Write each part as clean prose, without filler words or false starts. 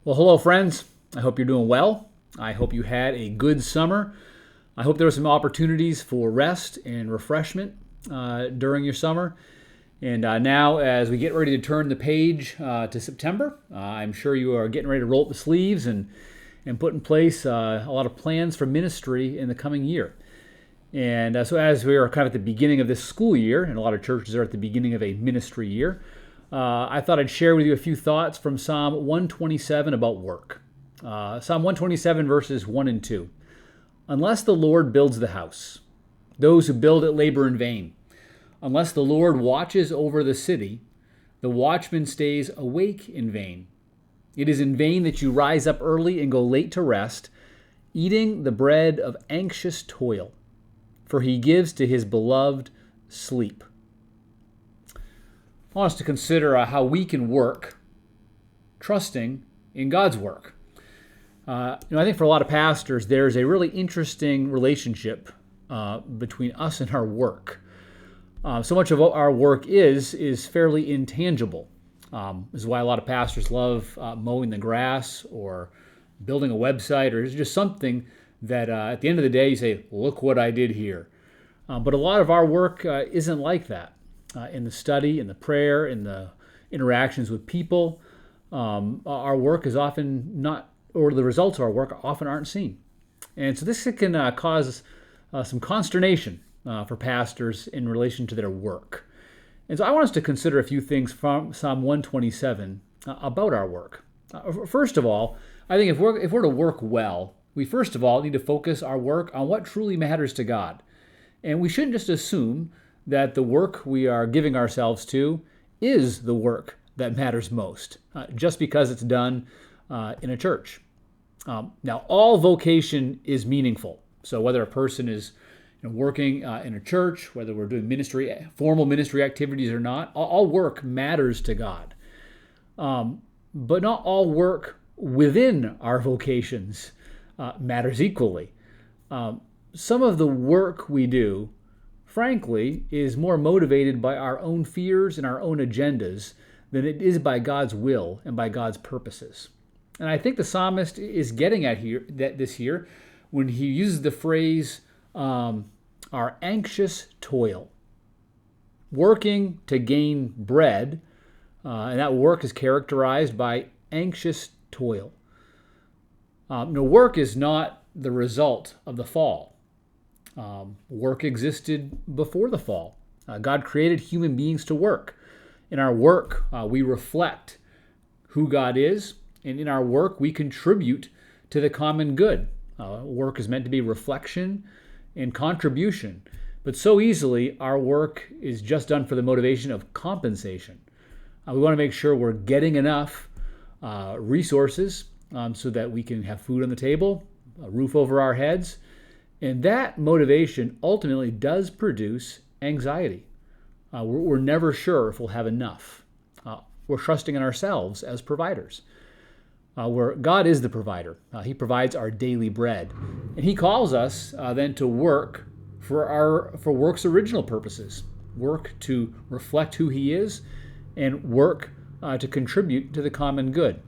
Well, hello, friends. I hope you're doing well. I hope you had a good summer. I hope there were some opportunities for rest and refreshment during your summer. And now, as we get ready to turn the page to September, I'm sure you are getting ready to roll up the sleeves and put in place a lot of plans for ministry in the coming year. And so as we are kind of at the beginning of this school year, and a lot of churches are at the beginning of a ministry year, I thought I'd share with you a few thoughts from Psalm 127 about work. Psalm 127 verses 1 and 2. Unless the Lord builds the house, those who build it labor in vain. Unless the Lord watches over the city, the watchman stays awake in vain. It is in vain that you rise up early and go late to rest, eating the bread of anxious toil, for he gives to his beloved sleep. I want us to consider how we can work trusting in God's work. I think for a lot of pastors, there's a really interesting relationship between us and our work. So much of what our work is fairly intangible. This is why a lot of pastors love mowing the grass or building a website, or it's just something that at the end of the day you say, look what I did here. But a lot of our work isn't like that. In the study, in the prayer, in the interactions with people, our work is often not, or the results of our work often aren't seen. And so this can cause some consternation for pastors in relation to their work. And so I want us to consider a few things from Psalm 127 about our work. First of all, I think if we're to work well, we first of all need to focus our work on what truly matters to God. And we shouldn't just assume that the work we are giving ourselves to is the work that matters most, just because it's done in a church. Now, all vocation is meaningful. So whether a person is working in a church, whether we're doing formal ministry activities or not, all work matters to God. But not all work within our vocations matters equally. Some of the work we do, frankly, is more motivated by our own fears and our own agendas than it is by God's will and by God's purposes. And I think the psalmist is getting at this here when he uses the phrase, our anxious toil. Working to gain bread, and that work is characterized by anxious toil. Work is not the result of the fall. Work existed before the fall. God created human beings to work. In our work, we reflect who God is, and in our work, we contribute to the common good. Work is meant to be reflection and contribution, but so easily our work is just done for the motivation of compensation. We want to make sure we're getting enough resources so that we can have food on the table, a roof over our heads. And that motivation ultimately does produce anxiety. We're never sure if we'll have enough. We're trusting in ourselves as providers. Where God is the provider. He provides our daily bread. And he calls us then to work for work's original purposes. Work to reflect who he is, and work to contribute to the common good.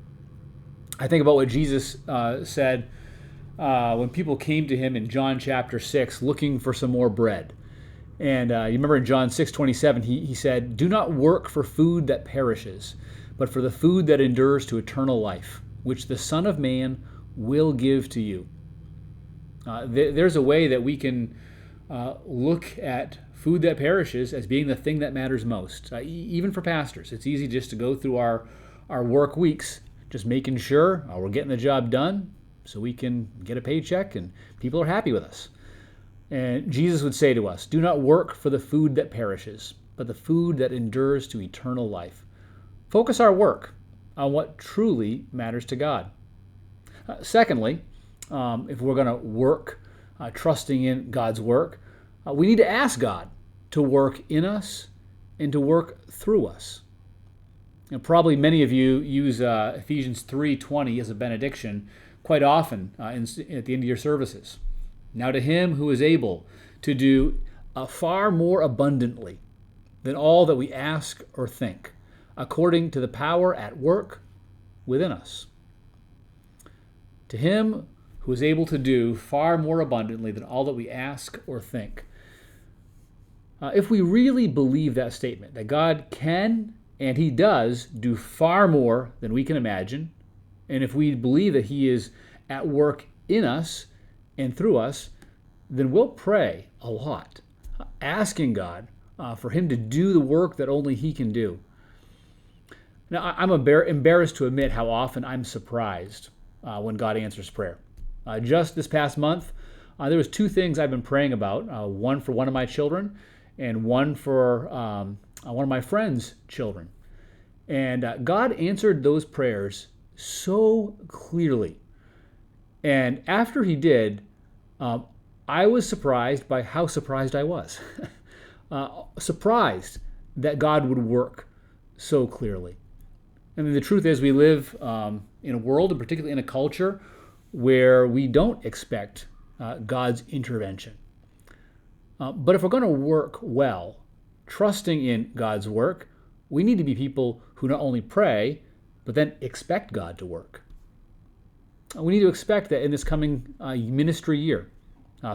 I think about what Jesus said when people came to him in John chapter 6 looking for some more bread. And you remember in John 6:27, he said, "Do not work for food that perishes, but for the food that endures to eternal life, which the Son of Man will give to you." There's a way that we can look at food that perishes as being the thing that matters most. Even for pastors, it's easy just to go through our work weeks, just making sure we're getting the job done, so we can get a paycheck and people are happy with us. And Jesus would say to us, do not work for the food that perishes, but the food that endures to eternal life. Focus our work on what truly matters to God. Secondly, if we're going to work trusting in God's work, we need to ask God to work in us and to work through us. And probably many of you use Ephesians 3:20 as a benediction quite often at the end of your services. Now to him who is able to do far more abundantly than all that we ask or think, according to the power at work within us. to him who is able to do far more abundantly than all that we ask or think. If we really believe that statement, that God can and he does do far more than we can imagine, and if we believe that he is at work in us and through us, then we'll pray a lot, asking God for him to do the work that only he can do. Now, I'm embarrassed to admit how often I'm surprised when God answers prayer. Just this past month, there was 2 things I've been praying about, one for one of my children and one for one of my friends' children. And God answered those prayers so clearly. And after he did, I was surprised by how surprised I was. Surprised that God would work so clearly. I mean, the truth is we live in a world, and particularly in a culture, where we don't expect God's intervention. But if we're going to work well, trusting in God's work, we need to be people who not only pray, but then expect God to work. We need to expect that in this coming ministry year,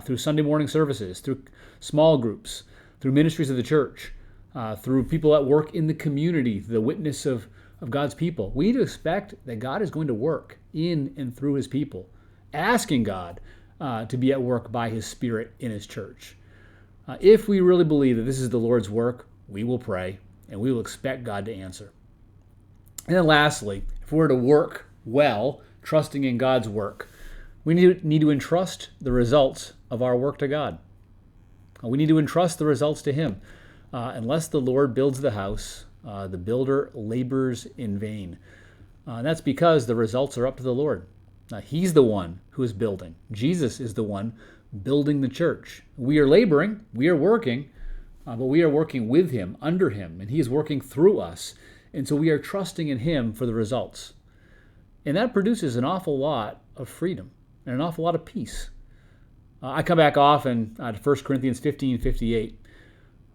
through Sunday morning services, through small groups, through ministries of the church, through people that work in the community, the witness of God's people, we need to expect that God is going to work in and through his people, asking God to be at work by his Spirit in his church. If we really believe that this is the Lord's work, we will pray and we will expect God to answer. And then lastly, if we're to work well, trusting in God's work, we need to entrust the results of our work to God. We need to entrust the results to him. Unless the Lord builds the house, the builder labors in vain. That's because the results are up to the Lord. He's the one who is building. Jesus is the one building the church. We are laboring, we are working, but we are working with him, under him, and he is working through us. And so we are trusting in him for the results. And that produces an awful lot of freedom and an awful lot of peace. I come back often to 1 Corinthians 15:58,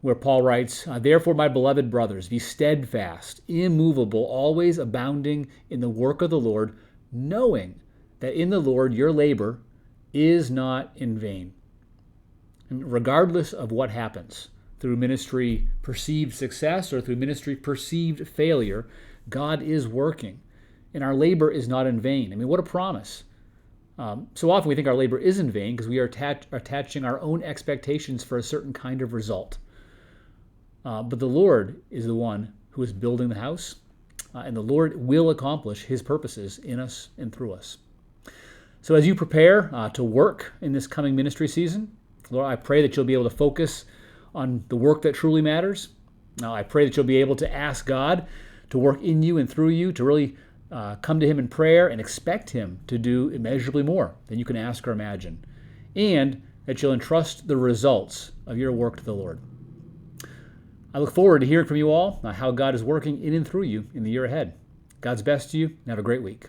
where Paul writes, "Therefore, my beloved brothers, be steadfast, immovable, always abounding in the work of the Lord, knowing that in the Lord your labor is not in vain." And regardless of what happens, through ministry perceived success or through ministry perceived failure, God is working, and our labor is not in vain. I mean, what a promise. So often we think our labor is in vain because we are attaching our own expectations for a certain kind of result. But the Lord is the one who is building the house, and the Lord will accomplish his purposes in us and through us. So as you prepare to work in this coming ministry season, Lord, I pray that you'll be able to focus on the work that truly matters. I pray that you'll be able to ask God to work in you and through you, to really come to him in prayer and expect him to do immeasurably more than you can ask or imagine, and that you'll entrust the results of your work to the Lord. I look forward to hearing from you all how God is working in and through you in the year ahead. God's best to you, and have a great week.